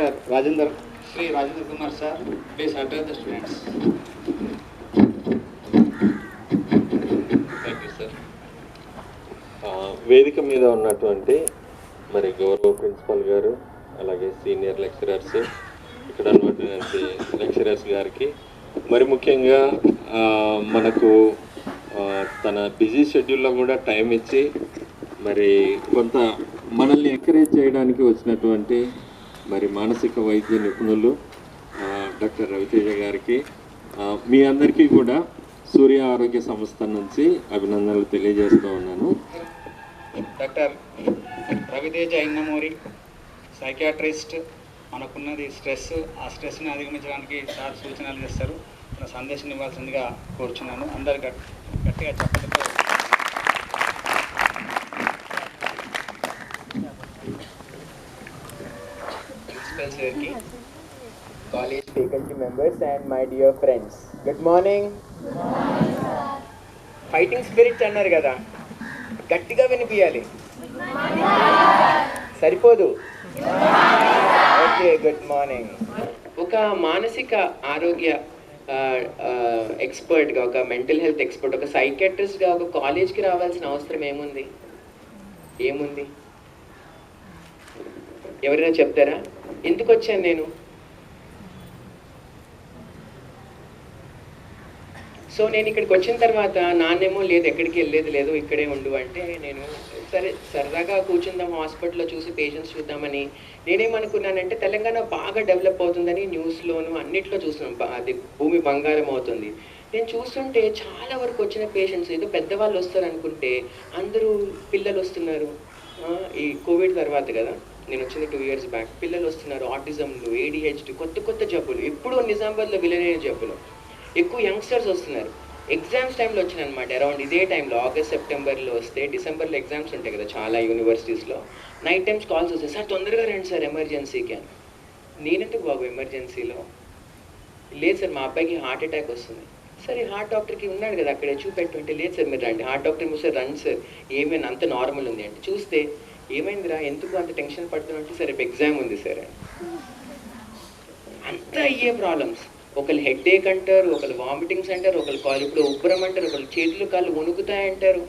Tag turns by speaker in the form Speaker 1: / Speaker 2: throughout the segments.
Speaker 1: Doctor Rajender Shri Rajendra Kumar sir please address the students.
Speaker 2: Thank you sir. వేదిక మీద ఉన్నటువంటి మరి గౌరవ ప్రిన్సిపల్ గారు, అలాగే సీనియర్ లెక్చరర్స్, ఇక్కడ ఉన్నటువంటి లెక్చరర్స్ గారికి, మరి ముఖ్యంగా మనకు తన బిజీ షెడ్యూల్లో కూడా టైం ఇచ్చి మరి కొంత మనల్ని ఎంకరేజ్ చేయడానికి వచ్చినటువంటి మరి మానసిక వైద్య నిపుణులు డాక్టర్ రవితేజ గారికి, మీ అందరికీ కూడా సూర్య ఆరోగ్య సంస్థ నుంచి అభినందనలు తెలియజేస్తూ ఉన్నాను.
Speaker 1: Doctor Raviteja Innamuri psychiatrist. మనకున్నది స్ట్రెస్, ఆ స్ట్రెస్ని అధిగమించడానికి సార్ సూచనలు చేస్తారు. మన సందేశం ఇవ్వాల్సిందిగా కోరుచున్నాను. అందరు గట్టిగా చెప్పడంతో
Speaker 3: ప్రిన్సిపల్ సార్కి, college faculty members and my dear friends, good morning. Fighting spirit అన్నారు కదా, గట్టిగా వినిపించాలి, సరిపోదు. Okay, good morning. ఒక మానసిక ఆరోగ్య ఎక్స్పర్ట్గా, ఒక మెంటల్ హెల్త్ ఎక్స్పర్ట్, ఒక సైకియాట్రిస్ట్గా ఒక కాలేజ్కి రావాల్సిన అవసరం ఏముంది? ఎవరైనా చెప్తారా? ఎందుకు వచ్చాను నేను? సో నేను ఇక్కడికి వచ్చిన తర్వాత నాన్నేమో లేదు, ఎక్కడికి వెళ్ళేది లేదు, ఇక్కడే ఉండు అంటే, నేను సరే సరదాగా కూర్చుందాం, హాస్పిటల్లో చూసి పేషెంట్స్ చూద్దామని. నేనేమనుకున్నానంటే తెలంగాణ బాగా డెవలప్ అవుతుందని న్యూస్లోను అన్నిట్లో చూస్తున్నాం, అది భూమి బంగారం అవుతుంది. నేను చూస్తుంటే చాలా వరకు వచ్చిన పేషెంట్స్ ఏదో పెద్దవాళ్ళు వస్తారు అనుకుంటే అందరూ పిల్లలు వస్తున్నారు. ఈ కోవిడ్ తర్వాత కదా, నేను వచ్చింది 2 years బ్యాక్. పిల్లలు వస్తున్నారు, ఆటిజంలు, ADHD, కొత్త జబ్బులు, ఎప్పుడూ నిజామాబాద్లో విలలేని జబ్బులు, ఎక్కువ యంగ్స్టర్స్ వస్తున్నారు. ఎగ్జామ్స్ టైంలో వచ్చినమాట, అరౌండ్ ఇదే టైంలో ఆగస్ట్ సెప్టెంబర్లో వస్తే, డిసెంబర్లో ఎగ్జామ్స్ ఉంటాయి కదా చాలా యూనివర్సిటీస్లో. నైట్ టైమ్స్ కాల్స్ వస్తాయి, సార్ తొందరగా రండి సార్ ఎమర్జెన్సీకి అని. నేనెందుకు బాబు ఎమర్జెన్సీలో? లేదు సార్ మా అబ్బాయికి హార్ట్ అటాక్ వస్తుంది. సరే హార్ట్ డాక్టర్కి ఉన్నాడు కదా అక్కడే, చూపెట్టుంటే, లేదు సార్ మీరు రండి. హార్ట్ డాక్టర్ మీరు సార్ రండి సార్, ఏమైనా అంత నార్మల్ ఉంది అంటే, చూస్తే ఏమైందిరా ఎందుకు అంత టెన్షన్ పడుతున్నా అంటే, సరే ఎగ్జామ్ ఉంది సార్ అని. అంతా అయ్యే ప్రాబ్లమ్స్. ఒకళ్ళు హెడ్ఏక్ అంటారు, ఒకళ్ళు వామిటింగ్స్ అంటారు, ఒకళ్ళు కాళ్ళు ఇప్పుడు ఉబ్బరం అంటారు, ఒకళ్ళు చేతులు కాళ్ళు వణుకుతాయి అంటారు.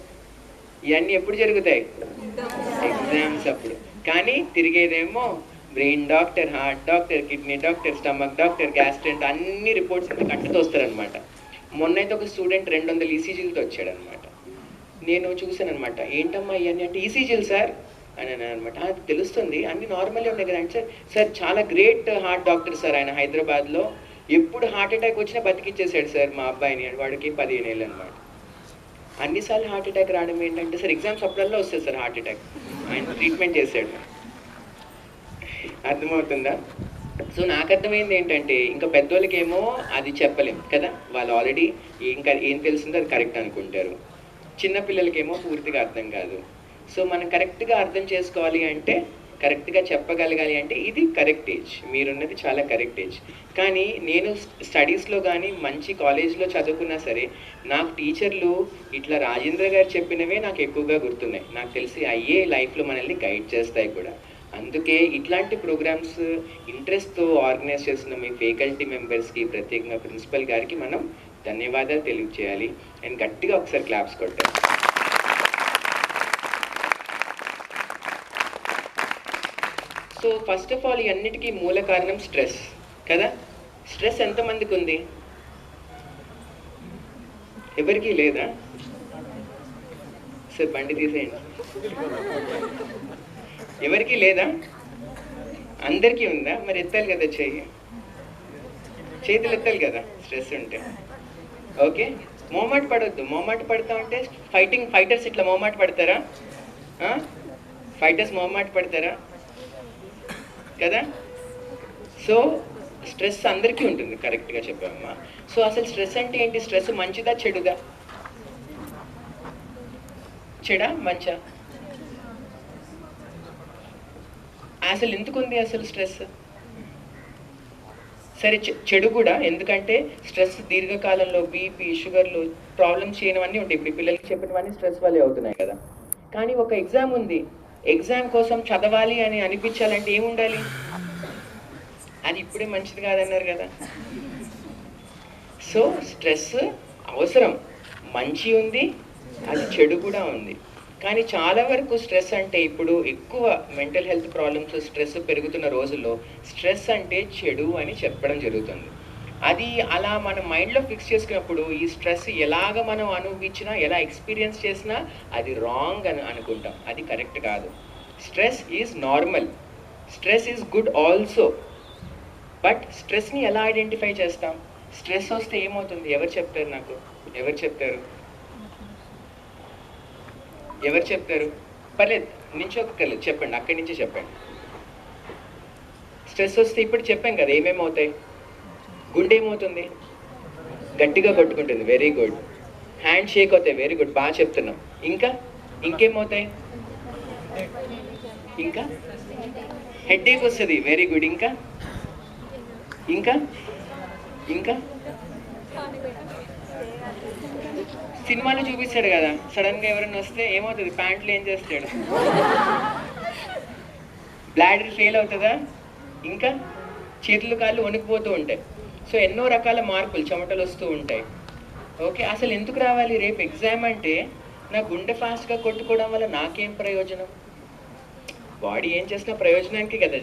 Speaker 3: ఇవన్నీ ఎప్పుడు జరుగుతాయి? ఎగ్జామ్స్ అప్పుడు. కానీ తిరిగేదేమో brain doctor, heart doctor, kidney doctor, stomach doctor, గ్యాస్ట్రెంట్, అన్ని రిపోర్ట్స్ ఇంత కట్టుతో వస్తారనమాట. మొన్నైతే ఒక స్టూడెంట్ 200 ECGలతో వచ్చాడనమాట. నేను చూశాను అనమాట, ఏంటమ్మా ఇవన్నీ అంటే, ECGలు సార్ అని అనమాట. అది తెలుస్తుంది, అన్ని నార్మల్గా ఉన్నాయి కదా అంటే, సార్ చాలా గ్రేట్ హార్ట్ డాక్టర్ సార్ ఆయన, హైదరాబాద్లో ఎప్పుడు హార్ట్ అటాక్ వచ్చినా బతికిచ్చేసాడు సార్ మా అబ్బాయిని. వాడికి 15 ఏళ్ళు అనమాట. అన్నిసార్లు హార్ట్ అటాక్ రావడం ఏంటంటే, సార్ ఎగ్జామ్స్ అప్పుడల్లా వస్తుంది సార్ హార్ట్ అటాక్, ఆయన ట్రీట్మెంట్ చేశాడు. అర్థమవుతుందా? సో నాకు అర్థమైంది ఏంటంటే, ఇంకా పెద్దోళ్ళకేమో అది చెప్పలేం కదా, వాళ్ళు ఆల్రెడీ ఇంకా ఏం తెలిసిందో అది కరెక్ట్ అనుకుంటారు. చిన్నపిల్లలకేమో పూర్తిగా అర్థం కాదు. సో మనం కరెక్ట్గా అర్థం చేసుకోవాలి అంటే, కరెక్ట్గా చెప్పగలగాలి అంటే, ఇది కరెక్ట్ ఏజ్, మీరున్నది చాలా కరెక్ట్ ఏజ్. కానీ నేను స్టడీస్లో కానీ మంచి కాలేజ్లో చదువుకున్నా సరే, నాకు టీచర్లు ఇట్లా రాజేంద్ర గారు చెప్పినవే నాకు ఎక్కువగా గుర్తున్నాయి. నాకు తెలిసి అయ్యే లైఫ్లో మనల్ని గైడ్ చేస్తాయి కూడా. అందుకే ఇట్లాంటి ప్రోగ్రామ్స్ ఇంట్రెస్ట్తో ఆర్గనైజ్ చేస్తున్న మీ ఫ్యాకల్టీ మెంబర్స్కి, ప్రత్యేకంగా ప్రిన్సిపల్ గారికి మనం ధన్యవాదాలు తెలియజేయాలి. అండ్ గట్టిగా ఒకసారి క్లాప్స్ కొట్టాలి. సో ఫస్ట్ ఆఫ్ ఆల్ ఈ అన్నిటికీ మూల కారణం స్ట్రెస్ కదా. స్ట్రెస్ ఎంతమందికి ఉంది? ఎవరికి లేదా? సార్ బండి తీసేయండి. ఎవరికి లేదా? అందరికీ ఉందా? మరి ఎత్తాలి కదా చేతులు ఎత్తాలి కదా స్ట్రెస్ ఉంటే. ఓకే, మోమాట పడొద్దు. మోమాట పడతా ఉంటే ఫైటర్స్ ఇట్లా మోమాట పడతారా? ఫైటర్స్ మోమాట పడతారా కదా. సో స్ట్రెస్ అందరికీ ఉంటుంది, కరెక్ట్గా చెప్పామమ్మా. సో అసలు స్ట్రెస్ అంటే ఏంటి? స్ట్రెస్ మంచిదా చెడుదా? చెడా మంచా? అసలు ఎందుకు ఉంది అసలు స్ట్రెస్? సరే చెడు కూడా, ఎందుకంటే స్ట్రెస్ దీర్ఘకాలంలో బీపీ, షుగర్లు, ప్రాబ్లమ్స్ చేయనివన్నీ ఉంటాయి. ఇప్పుడు పిల్లలకి చెప్పినవన్నీ స్ట్రెస్ వల్లే అవుతున్నాయి కదా. కానీ ఒక ఎగ్జామ్ ఉంది, ఎగ్జామ్ కోసం చదవాలి అని అనిపించాలంటే ఏముండాలి? అది ఇప్పుడే మంచిది కాదన్నారు కదా. సో స్ట్రెస్ అవసరం, మంచి ఉంది, అది చెడు కూడా ఉంది. కానీ చాలా వరకు స్ట్రెస్ అంటే ఇప్పుడు ఎక్కువ మెంటల్ హెల్త్ ప్రాబ్లమ్స్, స్ట్రెస్ పెరుగుతున్న రోజుల్లో స్ట్రెస్ అంటే చెడు అని చెప్పడం జరుగుతుంది. అది అలా మన మైండ్లో ఫిక్స్ చేసుకున్నప్పుడు ఈ స్ట్రెస్ ఎలాగ మనం అనుభవించినా, ఎలా ఎక్స్పీరియన్స్ చేసినా అది రాంగ్ అని అనుకుంటాం. అది కరెక్ట్ కాదు. Stress is normal, stress is good also. But స్ట్రెస్ని ఎలా ఐడెంటిఫై చేస్తాం? స్ట్రెస్ వస్తే ఏమవుతుంది? ఎవరు చెప్తారు నాకు? ఎవరు చెప్తారు? ఎవరు చెప్తారు? పర్లేదు, నించోక్కర్లేదు, చెప్పండి, అక్కడి నుంచి చెప్పండి. స్ట్రెస్ వస్తే ఇప్పుడు చెప్పాం కదా ఏమేమి అవుతాయి. గుండె ఏమవుతుంది? గట్టిగా కొట్టుకుంటుంది, వెరీ గుడ్. హ్యాండ్ షేక్ అవుతాయి, వెరీ గుడ్, బాగా చెప్తున్నాం. ఇంకా ఇంకేమవుతాయి? ఇంకా హెడ్ఏక్ వస్తుంది, వెరీ గుడ్. ఇంకా ఇంకా ఇంకా సినిమాలో చూపిస్తాడు కదా, సడన్గా ఎవరైనా వస్తే ఏమవుతుంది? ప్యాంట్లు ఏం చేస్తాడు? బ్లాడర్ ఫెయిల్ అవుతుందా? ఇంకా చేతులు కాళ్ళు వణికిపోతూ ఉంటాయి. సో ఎన్నో రకాల మార్పులు, చెమటలు వస్తూ ఉంటాయి. ఓకే, అసలు ఎందుకు రావాలి? రేపు ఎగ్జామ్ అంటే నా గుండె ఫాస్ట్గా కొట్టుకోవడం వల్ల నాకేం ప్రయోజనం? బాడీ ఏం చేసినా ప్రయోజనానికి కదా.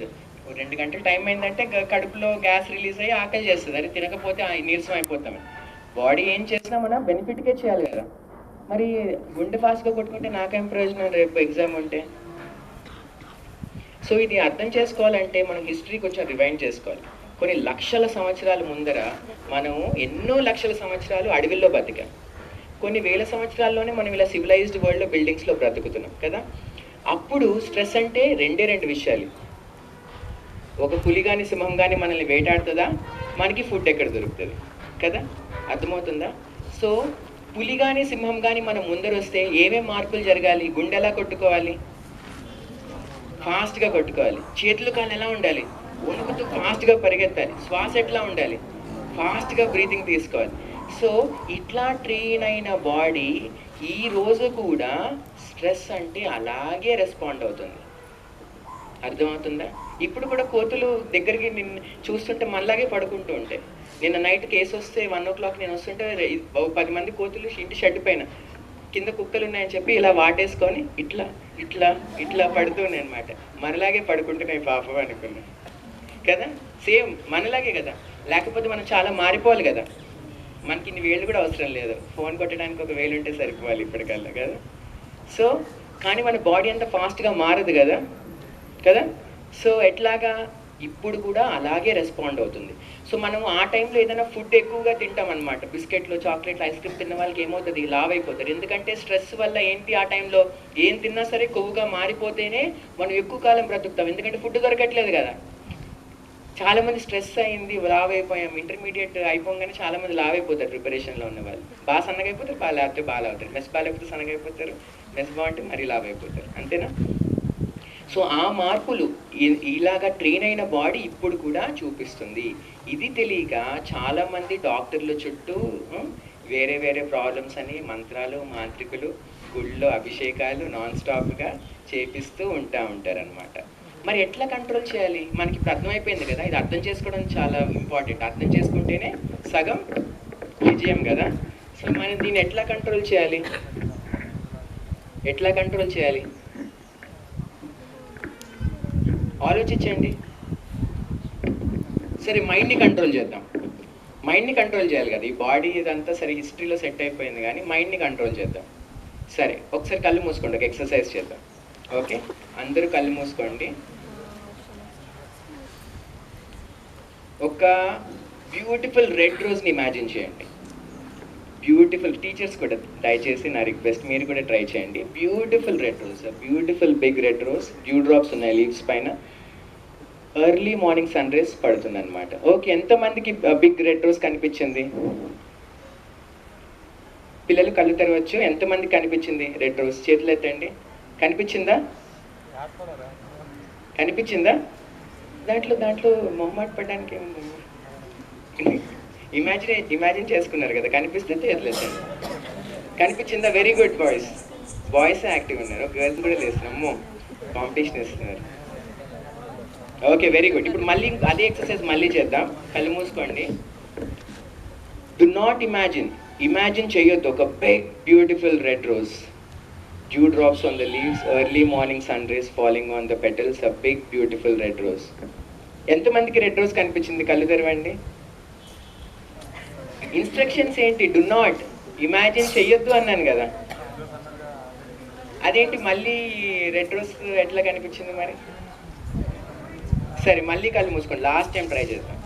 Speaker 3: 2 గంటలు టైం అయిందంటే కడుపులో గ్యాస్ రిలీజ్ అయ్యి ఆకలి చేస్తుంది, అది తినకపోతే నీరసం అయిపోతామే. బాడీ ఏం చేసినా మనం బెనిఫిట్కే చేయాలి కదా. మరి గుండె ఫాస్ట్గా కొట్టుకుంటే నాకేం ప్రయోజనం రేపు ఎగ్జామ్ ఉంటే? సో ఇది అర్థం చేసుకోవాలంటే మనం హిస్టరీ కొంచెం రివైండ్ చేసుకోవాలి. కొన్ని లక్షల సంవత్సరాల ముందర మనం ఎన్నో లక్షల సంవత్సరాలు అడవిల్లో బతికాం. కొన్ని వేల సంవత్సరాల్లోనే మనం ఇలా సివిలైజ్డ్ వరల్డ్లో బిల్డింగ్స్లో బ్రతుకుతున్నాం కదా. అప్పుడు స్ట్రెస్ అంటే రెండు విషయాలు. ఒక పులి కానీ సింహం కానీ మనల్ని వేటాడుతుందా, మనకి ఫుడ్ ఎక్కడ దొరుకుతుంది కదా, అర్థమవుతుందా? సో పులి కానీ సింహం కానీ మనం ముందర వస్తే ఏమేం మార్పులు జరగాలి? గుండె ఎలా కొట్టుకోవాలి? ఫాస్ట్గా కొట్టుకోవాలి. చేతులు కాళ్ళు ఎలా ఉండాలి? వణుకుతూ ఫాస్ట్గా పరిగెత్తాలి. శ్వాస ఎట్లా ఉండాలి? ఫాస్ట్గా బ్రీతింగ్ తీసుకోవాలి. సో ఇట్లా ట్రైన్ అయిన బాడీ ఈ రోజు కూడా స్ట్రెస్ అంటే అలాగే రెస్పాండ్ అవుతుంది. అర్థమవుతుందా? ఇప్పుడు కూడా కోతులు దగ్గరికి నిన్ను చూస్తుంటే మనలాగే పడుకుంటూ ఉంటాయి. నిన్న నైట్ కేసు వస్తే 1 o'clock నేను వస్తుంటే 10 మంది కోతులు ఇంటి షెడ్ పైన కింద కుక్కలు ఉన్నాయని చెప్పి ఇలా వాటేసుకొని ఇట్లా ఇట్లా ఇట్లా పడుతున్నాయి అనమాట. మనలాగే పడుకుంటున్నాయి పాపం అనుకున్నా కదా. సేమ్ మనలాగే కదా. లేకపోతే మనం చాలా మారిపోవాలి కదా. మనకి ఇన్ని వేళ్ళు కూడా అవసరం లేదు, ఫోన్ కొట్టడానికి ఒక వేలు ఉంటే సరిపోవాలి ఇప్పటికల్లా కదా. సో కానీ మన బాడీ అంతా ఫాస్ట్గా మారదు కదా కదా. సో ఎట్లాగా ఇప్పుడు కూడా అలాగే రెస్పాండ్ అవుతుంది. సో మనం ఆ టైంలో ఏదైనా ఫుడ్ ఎక్కువగా తింటాం అనమాట. బిస్కెట్లు, చాక్లెట్లు, ఐస్ క్రీమ్ తిన్న వాళ్ళకి ఏమవుతుంది? లావ్ అయిపోతారు. ఎందుకంటే స్ట్రెస్ వల్ల ఏంటి, ఆ టైంలో ఏం తిన్నా సరే కొవ్వుగా మారిపోతేనే మనం ఎక్కువ కాలం బ్రతుకుతాం. ఎందుకంటే ఫుడ్ దొరకట్లేదు కదా. చాలామంది స్ట్రెస్ అయింది, లావ్ అయిపోయాం, ఇంటర్మీడియట్ అయిపోగానే చాలామంది లావ్ అయిపోతారు. ప్రిపరేషన్లో ఉన్న వాళ్ళు బాగా సన్నగా అయిపోతారు, బాగా లేకపోతే బాగా అవుతారు. మెస్ బాగాలేకపోతే సన్నగా అయిపోతారు, మెస్ బాగుంటే మరీ లావ్ అయిపోతారు. అంతేనా? సో ఆ మార్పులు ఇలాగా ట్రైన్ అయిన బాడీ ఇప్పుడు కూడా చూపిస్తుంది. ఇది తెలియక చాలామంది డాక్టర్ల చుట్టూ వేరే వేరే ప్రాబ్లమ్స్ అని మంత్రాలు, మాంత్రికులు, గుళ్ళో అభిషేకాలు నాన్ స్టాప్గా చేపిస్తూ ఉంటారనమాట. మరి ఎట్లా కంట్రోల్ చేయాలి? మనకి ఇప్పుడు అర్థమైపోయింది కదా. ఇది అర్థం చేసుకోవడం చాలా ఇంపార్టెంట్. అర్థం చేసుకుంటేనే సగం విజయం కదా. సో మనం దీన్ని ఎట్లా కంట్రోల్ చేయాలి? ఎట్లా కంట్రోల్ చేయాలి ఆలోచించండి. సరే, మైండ్ని కంట్రోల్ చేద్దాం. మైండ్ని కంట్రోల్ చేయాలి కదా. ఈ బాడీ ఇదంతా సరే హిస్టరీలో సెట్ అయిపోయింది, కానీ మైండ్ని కంట్రోల్ చేద్దాం. సరే, ఒకసారి కళ్ళు మూసుకోండి, ఒక ఎక్సర్సైజ్ చేద్దాం. ఓకే, అందరూ కళ్ళు మూసుకోండి. ఒక బ్యూటిఫుల్ రెడ్ రోజ్ని ఇమాజిన్ చేయండి. బ్యూటిఫుల్, టీచర్స్ కూడా దయచేసి నా రిక్వెస్ట్, మీరు కూడా ట్రై చేయండి. Beautiful red rose, beautiful big red rose, dew drops ఉన్నాయి లీవ్స్ పైన. ఎర్లీ మార్నింగ్ సన్ రైజ్ పడుతుంది అనమాట. ఓకే, ఎంతమందికి బిగ్ రెడ్ రోజ్ కనిపించింది? పిల్లలు కళ్ళు తెరవచ్చు. ఎంతమందికి కనిపించింది రెడ్ రోజ్? చేతులు ఎత్తండి. కనిపించిందా? కనిపించిందా? దాంట్లో మొహమాట పడడానికి ఇమాజిన్ చేసుకున్నారు కదా. కనిపిస్తే చేతులు ఎత్తండి. కనిపించిందా? Very good. బాయ్స్ యాక్టివ్ ఉన్నారు, గర్ల్స్ కూడా లేస్తున్నారు. అమ్మో, కాంపిటీషన్ ఇస్తున్నారు. Okay, very good. ఇప్పుడు మళ్ళీ అదే ఎక్సర్సైజ్ మళ్ళీ చేద్దాం. కళ్ళు మూసుకోండి. డు నాట్ ఇమాజిన్ చేయొద్దు ఒక big beautiful red rose, dew drops on the leaves, early morning sun rays falling on the petals, a big beautiful red rose. ఎంతమందికి రెడ్ రోజ్ కనిపించింది? కళ్ళు తెరవండి. ఇన్స్ట్రక్షన్స్ ఏంటి? డు నాట్ ఇమాజిన్ చెయ్యొద్దు అన్నాను కదా. అదేంటి మళ్ళీ రెడ్ రోజ్ ఎట్లా కనిపించింది మరి? సరే మళ్ళీ కళ్ళు మూసుకోండి. లాస్ట్ టైం ట్రై చేద్దాం,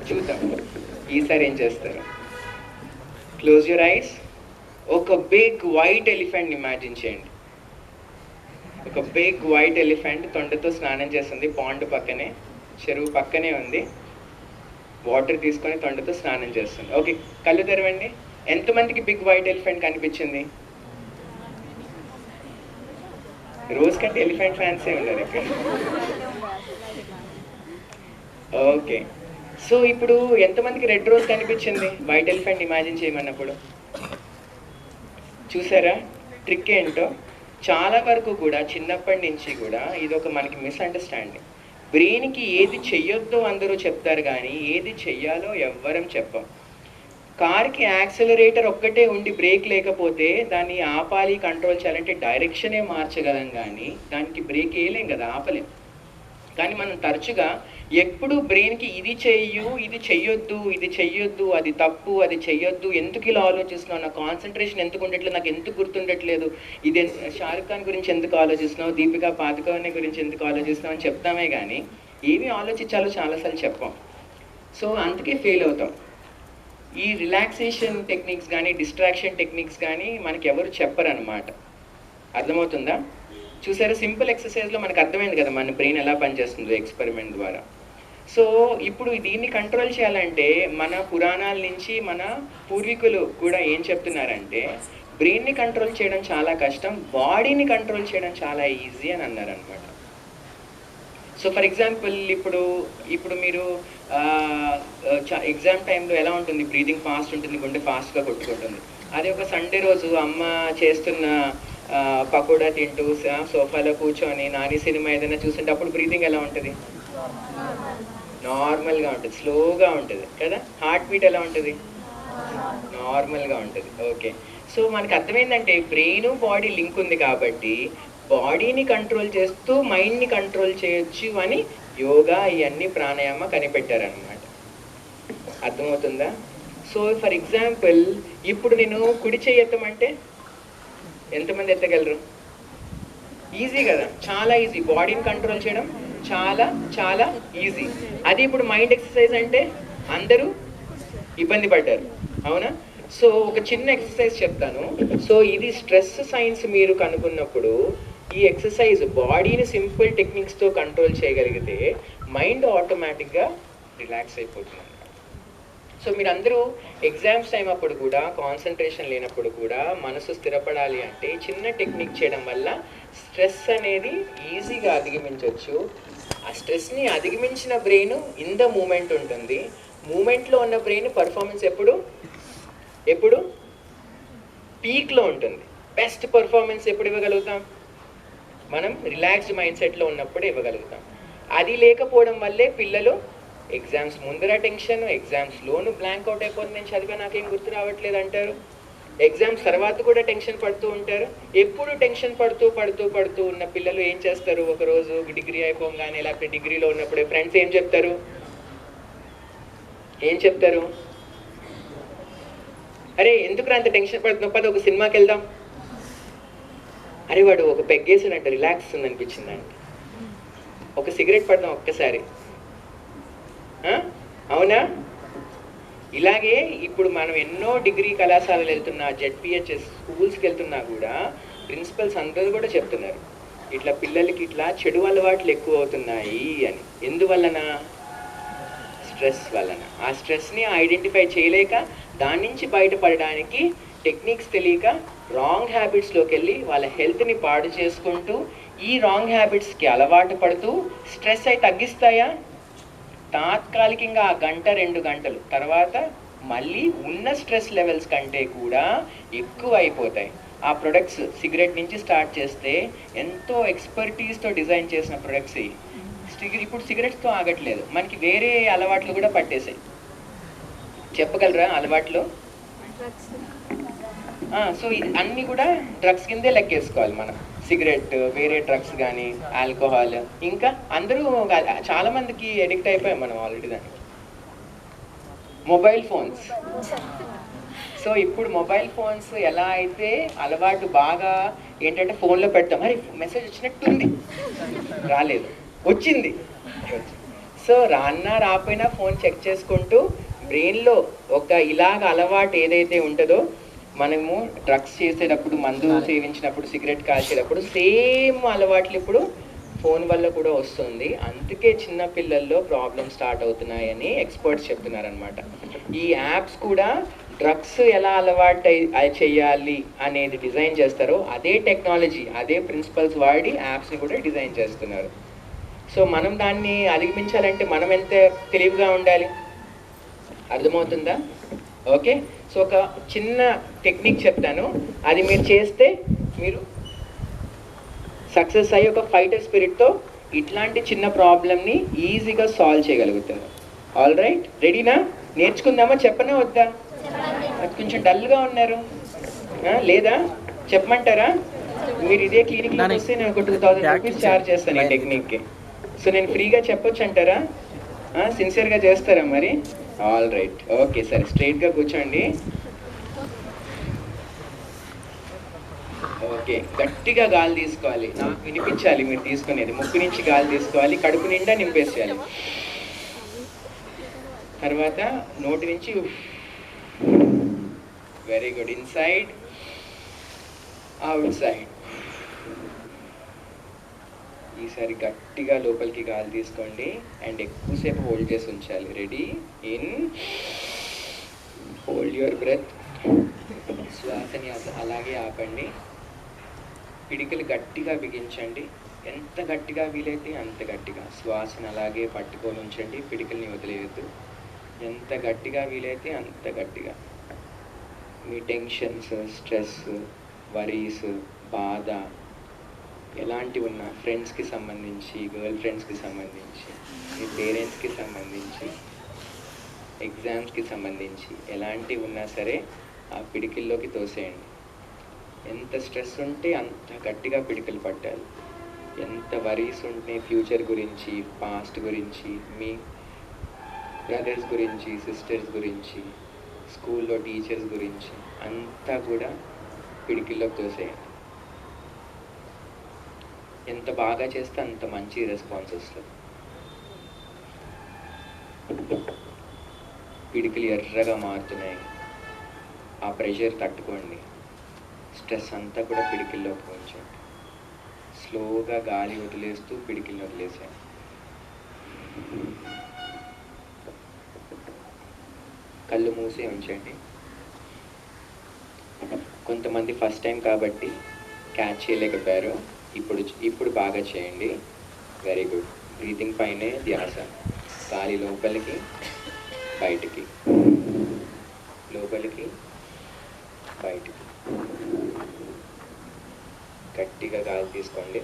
Speaker 3: చూద్దాం ఈసారి ఏం చేస్తారు. Close your eyes. ఒక బిగ్ వైట్ ఎలిఫెంట్ ఇమాజిన్ చేయండి. ఒక బిగ్ వైట్ ఎలిఫెంట్ తొండతో స్నానం చేస్తుంది. పాండ్ పక్కనే, చెరువు పక్కనే ఉంది. వాటర్ తీసుకొని తొండతో స్నానం చేస్తుంది. ఓకే, కళ్ళు తెరవండి. ఎంతమందికి బిగ్ వైట్ ఎలిఫెంట్ కనిపించింది? రోజ్ కంటే ఎలిఫెంట్ ఫ్యాన్సే ఉన్నారు ఇక్కడ. ఓకే, సో ఇప్పుడు ఎంతమందికి రెడ్ రోజ్ కనిపించింది వైట్ ఎలిఫెంట్ ఇమాజిన్ చేయమన్నప్పుడు? చూసారా ట్రిక్ ఏంటో? చాలా వరకు కూడా చిన్నప్పటి నుంచి కూడా ఇది ఒక మనకి మిస్అండర్స్టాండింగ్. బ్రెయిన్కి ఏది చెయ్యొద్దో అందరూ చెప్తారు కానీ ఏది చెయ్యాలో ఎవ్వరం చెప్పం. కార్కి యాక్సిలరేటర్ ఒక్కటే ఉండి బ్రేక్ లేకపోతే దాన్ని ఆపాలి, కంట్రోల్ చేయాలంటే డైరెక్షనే మార్చగలం కానీ దానికి బ్రేక్ వేయలేం కదా, ఆపలేం. కానీ మనం తరచుగా ఎప్పుడు బ్రెయిన్కి ఇది చెయ్యు, ఇది చెయ్యొద్దు, అది తప్పు, అది చెయ్యొద్దు, ఎందుకు ఇలా ఆలోచిస్తున్నావు, నా కాన్సన్ట్రేషన్ ఎందుకు ఉండట్లేదు, నాకు ఎందుకు గుర్తుండట్లేదు, ఇది షారుఖ్ ఖాన్ గురించి ఎందుకు ఆలోచిస్తున్నావు, దీపికా పాదుకోనే గురించి ఎందుకు ఆలోచిస్తున్నావు అని చెప్తామే కానీ ఏమి ఆలోచించాలో చాలాసార్లు చెప్పాం. సో అందుకే ఫెయిల్ అవుతాం. ఈ రిలాక్సేషన్ టెక్నిక్స్ కానీ డిస్ట్రాక్షన్ టెక్నిక్స్ కానీ మనకి ఎవరు చెప్పరు అన్నమాట. అర్థమవుతుందా? చూసారా, సింపుల్ ఎక్సర్సైజ్లో మనకు అర్థమైంది కదా మన బ్రెయిన్ ఎలా పనిచేస్తుందో ఎక్స్పెరిమెంట్ ద్వారా. సో ఇప్పుడు దీన్ని కంట్రోల్ చేయాలంటే మన పురాణాల నుంచి మన పూర్వీకులు కూడా ఏం చెప్తున్నారంటే బ్రెయిన్ని కంట్రోల్ చేయడం చాలా కష్టం, బాడీని కంట్రోల్ చేయడం చాలా ఈజీ అని అన్నారనమాట. సో ఫర్ ఎగ్జాంపుల్ ఇప్పుడు మీరు ఎగ్జామ్ టైంలో ఎలా ఉంటుంది, బ్రీతింగ్ ఫాస్ట్ ఉంటుంది, గుండె ఫాస్ట్గా కొట్టుకుంటుంది. అదే ఒక సండే రోజు అమ్మ చేస్తున్న పకోడా తింటూ సోఫాలో కూర్చొని నాని సినిమా ఏదైనా చూస్తుంటే అప్పుడు బ్రీతింగ్ ఎలా ఉంటుంది? నార్మల్గా ఉంటుంది, స్లోగా ఉంటుంది కదా. హార్ట్ బీట్ ఎలా ఉంటుంది? నార్మల్గా ఉంటుంది. ఓకే, సో మనకు అర్థమైందంటే బ్రెయిన్ బాడీ లింక్ ఉంది కాబట్టి బాడీని కంట్రోల్ చేస్తూ మైండ్ని కంట్రోల్ చేయొచ్చు అని యోగా ఇవన్నీ ప్రాణాయామ కనిపెట్టారనమాట. అర్థమవుతుందా? సో ఫర్ ఎగ్జాంపుల్ ఇప్పుడు నేను కుడి చేయి ఎత్తమంటే ఎంతమంది ఎత్తగలరు? ఈజీ కదా, చాలా ఈజీ. బాడీని కంట్రోల్ చేయడం చాలా చాలా ఈజీ. అది ఇప్పుడు మైండ్ ఎక్సర్సైజ్ అంటే అందరూ ఇబ్బంది పడ్డారు, అవునా? సో ఒక చిన్న ఎక్సర్సైజ్ చెప్తాను. సో ఇది స్ట్రెస్ సైన్స్ మీరు కనుక్కున్నప్పుడు ఈ ఎక్సర్సైజ్ బాడీని సింపుల్ టెక్నిక్స్తో కంట్రోల్ చేయగలిగితే మైండ్ ఆటోమేటిక్గా రిలాక్స్ అయిపోతుంది. సో మీరందరూ ఎగ్జామ్స్ టైం అప్పుడు కూడా కాన్సన్ట్రేషన్ లేనప్పుడు కూడా మనసు స్థిరపడాలి అంటే చిన్న టెక్నిక్ చేయడం వల్ల స్ట్రెస్ అనేది ఈజీగా అధిగమించవచ్చు. ఆ స్ట్రెస్ని అధిగమించిన బ్రెయిన్ ఇన్ ద మూమెంట్ ఉంటుంది. మూమెంట్లో ఉన్న బ్రెయిన్ పర్ఫార్మెన్స్ ఎప్పుడు పీక్లో ఉంటుంది. బెస్ట్ పర్ఫార్మెన్స్ ఎప్పుడు ఇవ్వగలుగుతాం? మనం రిలాక్స్డ్ మైండ్ సెట్లో ఉన్నప్పుడు ఇవ్వగలుగుతాం. అది లేకపోవడం వల్లే పిల్లలు ఎగ్జామ్స్ ముందర టెన్షన్, ఎగ్జామ్స్లోను బ్లాంక్ అవుట్ అయిపోతుంది, నేను చదివా నాకేం గుర్తు రావట్లేదు అంటారు. ఎగ్జామ్స్ తర్వాత కూడా టెన్షన్ పడుతూ ఉంటారు. ఎప్పుడు టెన్షన్ పడుతూ ఉన్న పిల్లలు ఏం చేస్తారు? ఒకరోజు డిగ్రీ అయిపోగానే లేకపోతే డిగ్రీలో ఉన్నప్పుడే ఫ్రెండ్స్ ఏం చెప్తారు? అరే ఎందుకు అంత టెన్షన్ పడుతున్నావు, పద ఒక సినిమాకి వెళ్దాం. అరే వాడు ఒక పెగ్గేసినట్టు రిలాక్స్ ఉంది అనిపించిందంట, ఒక సిగరెట్ పడదాం ఒక్కసారి, అవునా? ఇలాగే ఇప్పుడు మనం ఎన్నో డిగ్రీ కళాశాలలు వెళ్తున్నా, జెడ్పిహెచ్ఎస్ స్కూల్స్కి వెళ్తున్నా కూడా ప్రిన్సిపల్స్ అందరూ కూడా చెప్తున్నారు ఇట్లా పిల్లలకి ఇట్లా చెడు అలవాట్లు ఎక్కువ అవుతున్నాయి అని. ఎందువలన? స్ట్రెస్ వలన. ఆ స్ట్రెస్ని ఐడెంటిఫై చేయలేక దాని నుంచి బయటపడడానికి టెక్నిక్స్ తెలియక రాంగ్ హ్యాబిట్స్లోకి వెళ్ళి వాళ్ళ హెల్త్ని పాడు చేసుకుంటూ ఈ రాంగ్ హ్యాబిట్స్కి అలవాటు పడుతూ స్ట్రెస్ అయి తగ్గిస్తాయా? తాత్కాలికంగా ఆ గంట 2 గంటలు తర్వాత మళ్ళీ ఉన్న స్ట్రెస్ లెవెల్స్ కంటే కూడా ఎక్కువ అయిపోతాయి. ఆ ప్రొడక్ట్స్ సిగరెట్ నుంచి స్టార్ట్ చేస్తే ఎంతో ఎక్స్పర్టీస్తో డిజైన్ చేసిన ప్రొడక్ట్స్ ఇప్పుడు సిగరెట్స్తో ఆగట్లేదు, మనకి వేరే అలవాట్లు కూడా పట్టేసాయి. చెప్పగలరా అలవాట్లు? సో ఇది అన్నీ కూడా డ్రగ్స్ కిందే లెక్కేసుకోవాలి మనం. సిగరెట్, వేరే డ్రగ్స్ కానీ, ఆల్కహాల్, ఇంకా అందరూ చాలా మందికి అడిక్ట్ అయిపోయాం మనం ఆల్రెడీ దానికి. Mobile phones. సో ఇప్పుడు మొబైల్ ఫోన్స్ ఎలా అయితే అలవాటు బాగా ఏంటంటే ఫోన్లో పెడతాం, మరి మెసేజ్ వచ్చినట్టుంది, రాలేదు, వచ్చింది. సో రాపోయినా ఫోన్ చెక్ చేసుకుంటూ బ్రెయిన్లో ఒక ఇలాగ అలవాటు ఏదైతే ఉంటుందో, మనము డ్రగ్స్ చేసేటప్పుడు, మందు సేవించినప్పుడు, సిగరెట్ కాల్చేటప్పుడు సేమ్ అలవాట్లు ఇప్పుడు ఫోన్ వల్ల కూడా వస్తుంది. అందుకే చిన్న పిల్లల్లో ప్రాబ్లమ్ స్టార్ట్ అవుతున్నాయని ఎక్స్పర్ట్స్ చెప్తున్నారనమాట. ఈ యాప్స్ కూడా డ్రగ్స్ ఎలా అలవాటు చేయాలి అనేది డిజైన్ చేస్తారో అదే టెక్నాలజీ, అదే ప్రిన్సిపల్స్ వాడి యాప్స్ని కూడా డిజైన్ చేస్తున్నారు. సో మనం దాన్ని అధిగమించాలంటే మనం ఎంత తెలివిగా ఉండాలి, అర్థమవుతుందా? ఓకే, సో ఒక చిన్న టెక్నిక్ చెప్తాను, అది మీరు చేస్తే మీరు సక్సెస్ అయ్యి ఒక ఫైటర్ స్పిరిట్తో ఇట్లాంటి చిన్న ప్రాబ్లమ్ని ఈజీగా సాల్వ్ చేయగలుగుతారు. ఆల్ రైట్, రెడీనా? నేర్చుకుందామా? చెప్పనా వద్దా? కొంచెం డల్గా ఉన్నారు, లేదా చెప్పమంటారా? మీరు ఇదే క్లినిక్లో వస్తే నేను ఒక 2000 రూపీస్ ఛార్జ్ చేస్తాను ఈ టెక్నిక్కి. సో నేను ఫ్రీగా చెప్పొచ్చు అంటారా? సిన్సియర్గా చేస్తారా మరి? ఆల్ రైట్, ఓకే, సరే, స్ట్రైట్గా కూర్చోండి. ఓకే, గట్టిగా గాలి తీసుకోవాలి, నాకు వినిపించాలి మీరు తీసుకునేది. ముక్కు నుంచి గాలి తీసుకోవాలి, కడుపు నిండా నింపేసేయాలి. తర్వాత నోటి నుంచి, very good, inside, out side. ఈసారి గట్టిగా లోపలికి గాలి తీసుకోండి అండ్ ఎక్కువసేపు హోల్డ్ చేసి ఉంచాలి. Ready? In, hold your breath, శ్వాసని అలాగే ఆపండి. పిడికలు గట్టిగా బిగించండి, ఎంత గట్టిగా వీలైతే అంత గట్టిగా. శ్వాసను అలాగే పట్టుకొని ఉంచండి, పిడికల్ని వదిలేయద్దు. ఎంత గట్టిగా వీలైతే అంత గట్టిగా. మీ టెన్షన్స్, స్ట్రెస్, వరీస్, బాధ ఎలాంటివి ఉన్నా, ఫ్రెండ్స్కి సంబంధించి, గర్ల్ ఫ్రెండ్స్కి సంబంధించి, మీ పేరెంట్స్కి సంబంధించి, ఎగ్జామ్స్కి సంబంధించి ఎలాంటివి ఉన్నా సరే ఆ పిడికిల్లోకి తోసేయండి. ఎంత స్ట్రెస్ ఉంటే అంత గట్టిగా పిడికిలు పట్టాలి. ఎంత వరీస్ ఉంటే ఫ్యూచర్ గురించి, పాస్ట్ గురించి, మీ బ్రదర్స్ గురించి, సిస్టర్స్ గురించి, స్కూల్లో టీచర్స్ గురించి అంతా కూడా పిడికిల్లోకి తోసేయండి. ఎంత బాగా చేస్తే అంత మంచి రెస్పాన్స్ వస్తుంది. పిడికిలు ఎర్రగా మారుతున్నాయి, ఆ ప్రెషర్ తట్టుకోండి. స్ట్రెస్ అంతా కూడా పిడికిల్లోకి ఉంచండి. స్లోగా గాలి వదిలేస్తూ పిడికిల్ని వదిలేసేయండి. కళ్ళు మూసే ఉంచండి. కొంతమంది ఫస్ట్ టైం కాబట్టి క్యాచ్ చేయలేకపోయారు, ఇప్పుడు బాగా చేయండి. Very good. బ్రీతింగ్ పైనే ధ్యాస. గాలి లోపలికి, బయటికి, లోపలికి, బయటికి. గట్టిగా గాలి తీసుకోండి,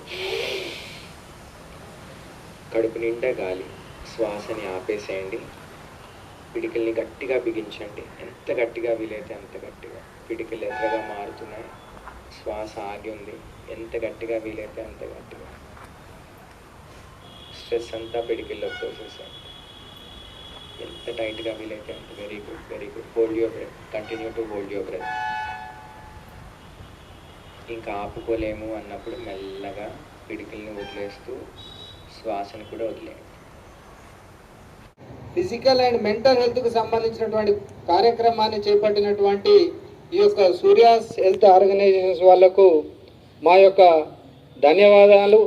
Speaker 3: కడుపు నిండా గాలి. శ్వాసని ఆపేసేయండి. పిడికిల్ని గట్టిగా బిగించండి, ఎంత గట్టిగా వీలైతే అంత గట్టిగా. పిడికిలు ఎర్రగా మారుతున్నాయి, శ్వాస ఆగి ఉంది, ఎంత గట్టిగా వీలైతే అంత గట్టిగా. స్ట్రెస్ అంతా పిడికిల్లోకి తోసేసేయండి, ఎంత టైట్గా వీలైతే అంత. Very good, very good. Hold your breath, continue to hold your breath. ఇంకా ఆపుకోలేము అన్నప్పుడు మెల్లగా పిడికిల్ని వదిలేస్తూ శ్వాసను కూడా వదిలేయండి.
Speaker 1: ఫిజికల్ అండ్ మెంటల్ హెల్త్కు సంబంధించినటువంటి కార్యక్రమాన్ని చేపట్టినటువంటి ఈ యొక్క సూర్యాస్ హెల్త్ ఆర్గనైజేషన్స్ వాళ్లకు మా యొక్క ధన్యవాదాలు.